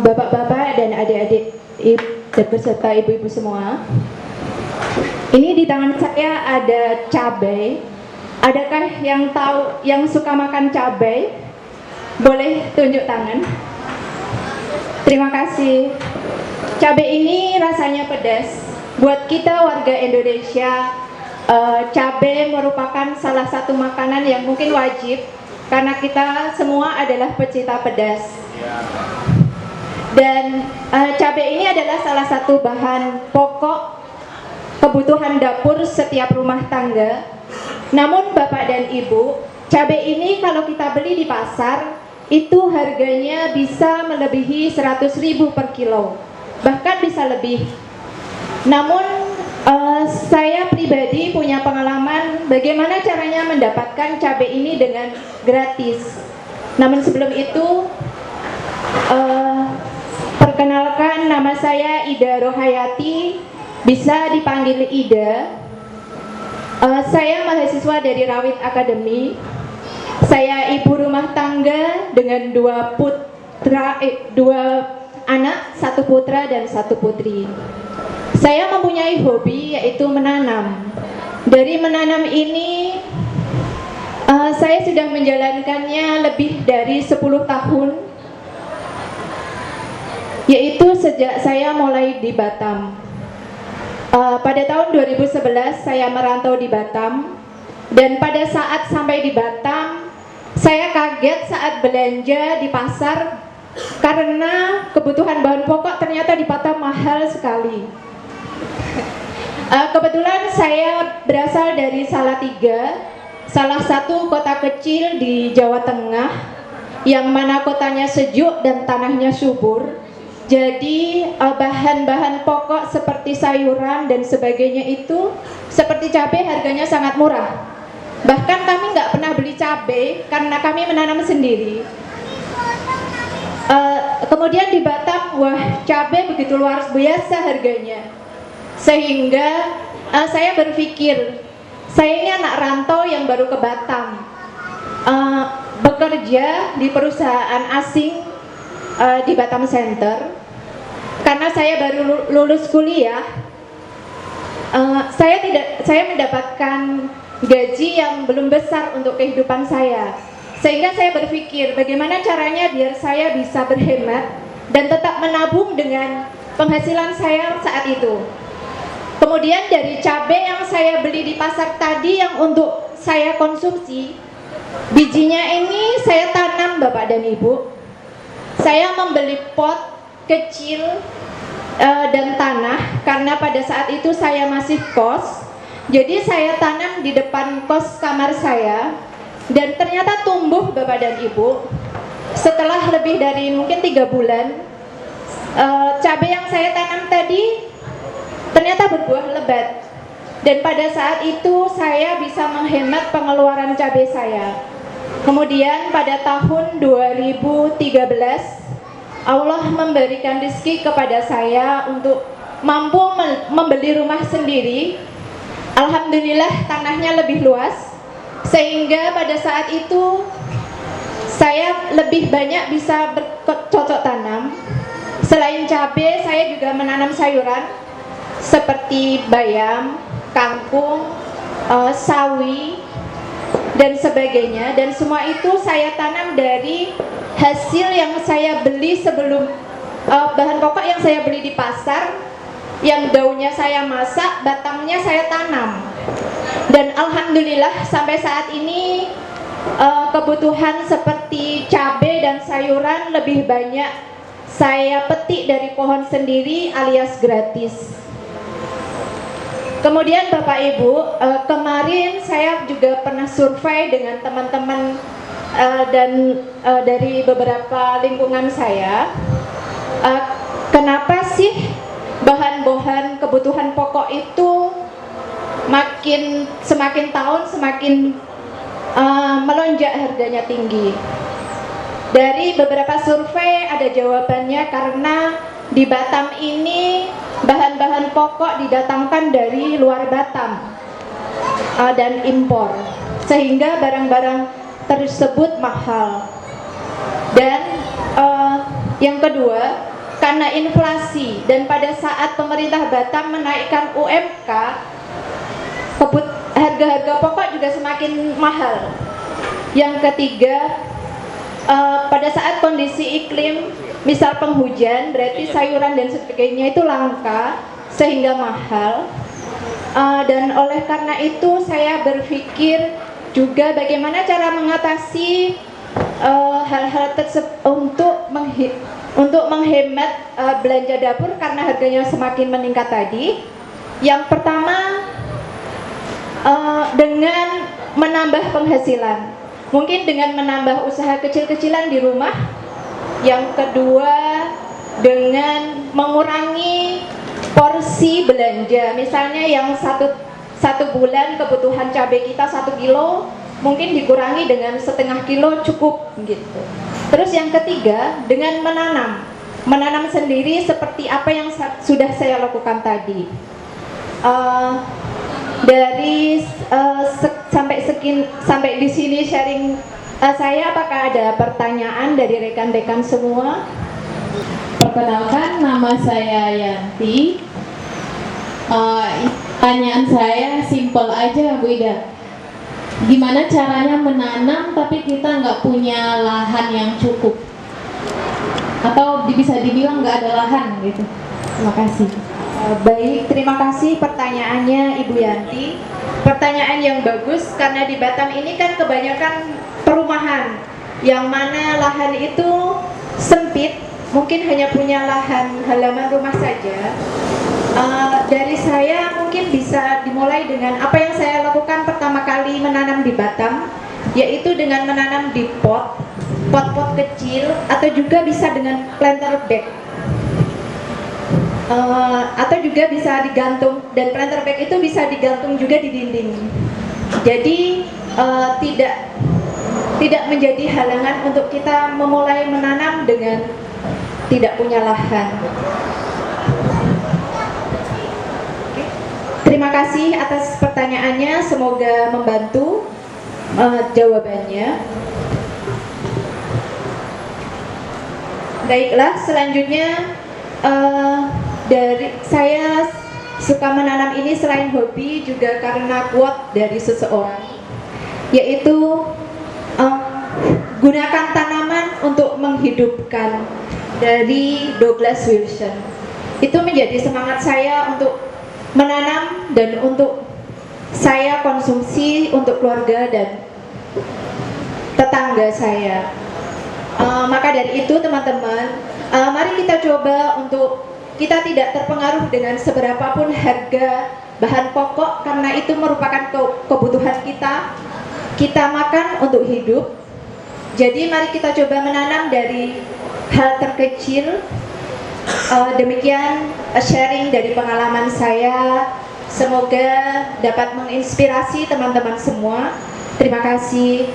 Bapak-bapak dan adik-adik dan beserta ibu-ibu semua, ini di tangan saya ada cabai. Adakah yang tahu, yang suka makan cabai? Boleh tunjuk tangan. Terima kasih. Cabai ini rasanya pedas. Buat kita warga Indonesia, cabai merupakan salah satu makanan yang mungkin wajib karena kita semua adalah pecinta pedas. Dan cabai ini adalah salah satu bahan pokok kebutuhan dapur setiap rumah tangga. Namun Bapak dan Ibu, cabai ini kalau kita beli di pasar itu harganya bisa melebihi 100.000 per kilo, bahkan bisa lebih. Namun saya pribadi punya pengalaman bagaimana caranya mendapatkan cabai ini dengan gratis. Namun sebelum itu, perkenalkan, nama saya Ida Rohayati, bisa dipanggil Ida. Saya mahasiswa dari Rawit Academy. Saya ibu rumah tangga dengan dua anak, satu putra dan satu putri. Saya mempunyai hobi yaitu menanam. Dari menanam ini, saya sudah menjalankannya lebih dari 10 tahun, yaitu sejak saya mulai di Batam. Pada tahun 2011 saya merantau di Batam, dan pada saat sampai di Batam saya kaget saat belanja di pasar karena kebutuhan bahan pokok ternyata di Batam mahal sekali. Kebetulan saya berasal dari Salatiga, salah satu kota kecil di Jawa Tengah yang mana kotanya sejuk dan tanahnya subur. Jadi bahan-bahan pokok seperti sayuran dan sebagainya itu seperti cabai harganya sangat murah. Bahkan kami nggak pernah beli cabai karena kami menanam sendiri. Kemudian di Batam, wah, cabai begitu luar biasa harganya. Sehingga saya berpikir, saya ini anak rantau yang baru ke Batam, bekerja di perusahaan asing di Batam Center. Karena saya baru lulus kuliah, saya mendapatkan gaji yang belum besar untuk kehidupan saya. Sehingga saya berpikir bagaimana caranya biar saya bisa berhemat dan tetap menabung dengan penghasilan saya saat itu. Kemudian dari cabai yang saya beli di pasar tadi yang untuk saya konsumsi, bijinya ini saya tanam Bapak dan Ibu. Saya membeli pot kecil dan tanah karena pada saat itu saya masih kos. Jadi saya tanam di depan kos kamar saya dan ternyata tumbuh Bapak dan Ibu. Setelah lebih dari mungkin 3 bulan, cabai yang saya tanam tadi ternyata berbuah lebat. Dan pada saat itu saya bisa menghemat pengeluaran cabai saya. Kemudian pada tahun 2013 Allah memberikan rezeki kepada saya untuk mampu membeli rumah sendiri. Alhamdulillah tanahnya lebih luas, sehingga pada saat itu saya lebih banyak bisa bercocok tanam. Selain cabai, saya juga menanam sayuran seperti bayam, kangkung, sawi, dan sebagainya. Dan semua itu saya tanam dari hasil yang saya beli sebelum bahan pokok yang saya beli di pasar, yang daunnya saya masak, batangnya saya tanam. Dan alhamdulillah sampai saat ini kebutuhan seperti cabai dan sayuran lebih banyak saya petik dari pohon sendiri alias gratis. Kemudian Bapak Ibu, kemarin saya juga pernah survei dengan teman-teman dan dari beberapa lingkungan saya, kenapa sih bahan-bahan kebutuhan pokok itu semakin tahun semakin melonjak harganya tinggi. Dari beberapa survei ada jawabannya, karena di Batam ini bahan-bahan pokok didatangkan dari luar Batam dan impor, sehingga barang-barang tersebut mahal. Dan Yang kedua, karena inflasi dan pada saat pemerintah Batam menaikkan UMK, harga-harga pokok juga semakin mahal. Yang ketiga, pada saat kondisi iklim, misal penghujan, berarti sayuran dan sebagainya itu langka sehingga mahal. Dan oleh karena itu saya berpikir juga bagaimana cara mengatasi hal-hal untuk menghemat belanja dapur karena harganya semakin meningkat tadi. Yang pertama, dengan menambah penghasilan, mungkin dengan menambah usaha kecil-kecilan di rumah. Yang kedua, dengan mengurangi porsi belanja, misalnya yang satu bulan kebutuhan cabai kita 1 kilo, mungkin dikurangi dengan setengah kilo cukup gitu. Terus yang ketiga, dengan menanam sendiri seperti apa yang sudah saya lakukan tadi. Sampai di sini sharing saya. Apakah ada pertanyaan dari rekan-rekan semua? Perkenalkan, nama saya Yanti. Pertanyaan saya simpel aja, Bu Ida. Gimana caranya menanam tapi kita nggak punya lahan yang cukup? Atau bisa dibilang nggak ada lahan gitu? Terima kasih. Baik, terima kasih pertanyaannya Ibu Yanti. Pertanyaan yang bagus, karena di Batam ini kan kebanyakan perumahan, yang mana lahan itu sempit, mungkin hanya punya lahan halaman rumah saja. Dari saya mungkin bisa dimulai dengan apa yang saya lakukan pertama kali menanam di Batam, yaitu dengan menanam di pot-pot kecil, atau juga bisa dengan planter bag. Atau juga bisa digantung, dan planter bag itu bisa digantung juga di dinding. Jadi tidak menjadi halangan untuk kita memulai menanam dengan tidak punya lahan. Terima kasih atas pertanyaannya, semoga membantu jawabannya. Baiklah, selanjutnya dari saya suka menanam ini selain hobi juga karena quote dari seseorang, yaitu gunakan tanaman untuk menghidupkan, dari Douglas Wilson. Itu menjadi semangat saya untuk menanam dan untuk saya konsumsi untuk keluarga dan tetangga saya. Maka dari itu teman-teman, mari kita coba untuk kita tidak terpengaruh dengan seberapapun harga bahan pokok, karena itu merupakan kebutuhan kita makan untuk hidup. Jadi mari kita coba menanam dari hal terkecil. Demikian sharing dari pengalaman saya, semoga dapat menginspirasi teman-teman semua. Terima kasih.